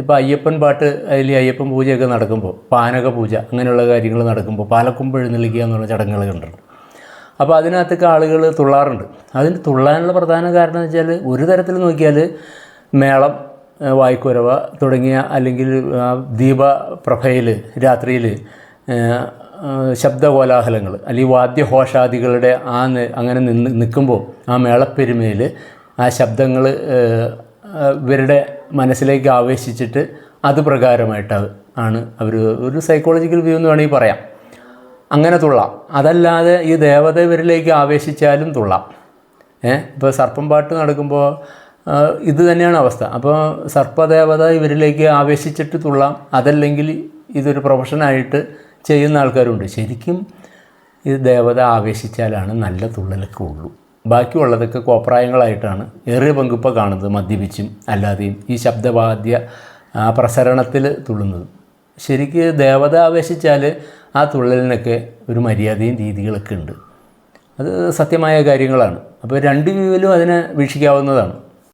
ഇപ്പോൾ അയ്യപ്പൻ പാട്ട് അതിൽ അയ്യപ്പൻ പൂജയൊക്കെ നടക്കുമ്പോൾ പാനക പൂജ അങ്ങനെയുള്ള കാര്യങ്ങൾ നടക്കുമ്പോൾ പാലക്കൊമ്പ് എഴുന്നള്ളിക്കുക എന്നുള്ള ചടങ്ങുകൾ കണ്ടിട്ടുണ്ട്. അപ്പോൾ അതിനകത്തൊക്കെ ആളുകൾ തുള്ളാറുണ്ട്. അതിന് തുള്ളാനുള്ള പ്രധാന കാരണം എന്ന് വെച്ചാൽ ഒരു തരത്തിൽ നോക്കിയാൽ മേളം, വായ്ക്കുരവ തുടങ്ങിയ അല്ലെങ്കിൽ ദീപപ്രഭയിൽ രാത്രിയിൽ ശബ്ദകോലാഹലങ്ങൾ അല്ലെങ്കിൽ വാദ്യഘോഷാദികളുടെ അങ്ങനെ നിൽക്കുമ്പോൾ ആ മേളപ്പെരുമയിൽ ആ ശബ്ദങ്ങൾ ഇവരുടെ മനസ്സിലേക്ക് ആവേശിച്ചിട്ട് അത് പ്രകാരമായിട്ട് ആണ് അവർ ഒരു സൈക്കോളജിക്കൽ വ്യൂ എന്ന് വേണമെങ്കിൽ പറയാം. അങ്ങനെ തുള്ളാം. അതല്ലാതെ ഈ ദേവത ഇവരിലേക്ക് ആവേശിച്ചാലും തുള്ളാം. ഇപ്പോൾ സർപ്പം പാട്ട് നടക്കുമ്പോൾ ഇത് തന്നെയാണ് അവസ്ഥ. അപ്പോൾ സർപ്പദേവത ഇവരിലേക്ക് ആവേശിച്ചിട്ട് തുള്ളാം. അതല്ലെങ്കിൽ ഇതൊരു പ്രൊഫഷനായിട്ട് ചെയ്യുന്ന ആൾക്കാരുണ്ട്. ശരിക്കും ഇത് ദേവത ആവേശിച്ചാലാണ് നല്ല തുള്ളലൊക്കെ ഉള്ളൂ. ബാക്കിയുള്ളതൊക്കെ കോപ്രായങ്ങളായിട്ടാണ് ഏറിയ പങ്കിപ്പോൾ കാണുന്നത്, മദ്യപിച്ചും അല്ലാതെയും ഈ ശബ്ദവാദ്യ പ്രസരണത്തിൽ തുള്ളുന്നത്. ശരിക്ക് ദേവത ആവേശിച്ചാൽ ആ തുള്ളലിനൊക്കെ ഒരു മര്യാദയും രീതികളൊക്കെ ഉണ്ട്. അത് സത്യമായ കാര്യങ്ങളാണ്. അപ്പോൾ രണ്ട് വ്യൂവിലും അതിനെ വീക്ഷിക്കാവുന്നതാണ്.